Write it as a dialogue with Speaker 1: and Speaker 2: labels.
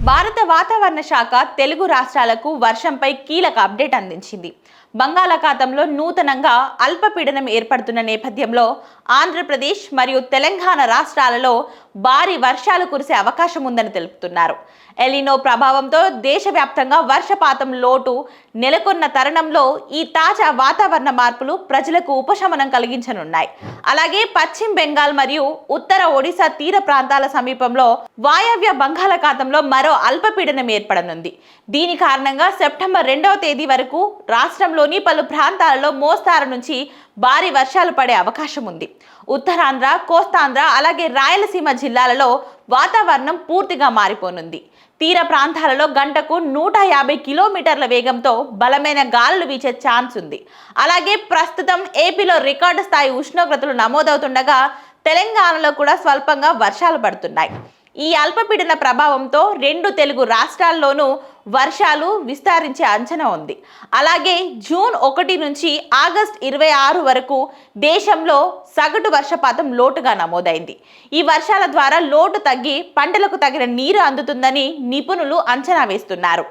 Speaker 1: భారత వాతావరణ శాఖ తెలుగు రాష్ట్రాలకు వర్షంపై కీలక అప్డేట్ అందించింది. బంగాళాఖాతంలో నూతనంగా అల్పపీడనం ఏర్పడుతున్న నేపథ్యంలో ఆంధ్రప్రదేశ్ మరియు తెలంగాణ రాష్ట్రాలలో భారీ వర్షాలు కురిసే అవకాశం ఉందని తెలుపుతున్నారు. ఎలినో ప్రభావంతో దేశవ్యాప్తంగా వర్షపాతం లోటు నెలకొన్న తరుణంలో ఈ తాజా వాతావరణ మార్పులు ప్రజలకు ఉపశమనం కలిగించనున్నాయి. అలాగే పశ్చిమ బెంగాల్ మరియు ఉత్తర ఒడిశా తీర ప్రాంతాల సమీపంలో వాయవ్య బంగాళాఖాతంలో మరో అల్పపీడనం ఏర్పడనుంది. దీని కారణంగా సెప్టెంబర్ 2వ తేదీ వరకు రాష్ట్రంలోని పలు ప్రాంతాలలో మోస్తారు నుంచి భారీ వర్షాలు పడే అవకాశం ఉంది. ఉత్తరాంధ్ర, కోస్తాంధ్ర అలాగే రాయలసీమ జిల్లాలలో వాతావరణం పూర్తిగా మారిపోనుంది. తీర ప్రాంతాలలో గంటకు 150 కిలోమీటర్ల వేగంతో బలమైన గాలులు వీచే ఛాన్స్ ఉంది. అలాగే ప్రస్తుతం ఏపీలో రికార్డు స్థాయి ఉష్ణోగ్రతలు నమోదవుతుండగా తెలంగాణలో కూడా స్వల్పంగా వర్షాలు పడుతున్నాయి. ఈ అల్పపీడన ప్రభావంతో రెండు తెలుగు రాష్ట్రాల్లోనూ వర్షాలు విస్తరించే అంచనా ఉంది. అలాగే జూన్ 1 నుంచి ఆగస్టు 26 వరకు దేశంలో సగటు వర్షపాతం లోటుగా నమోదైంది. ఈ వర్షాల ద్వారా లోటు తగ్గి పంటలకు తగిన నీరు అందుతుందని నిపుణులు అంచనా వేస్తున్నారు.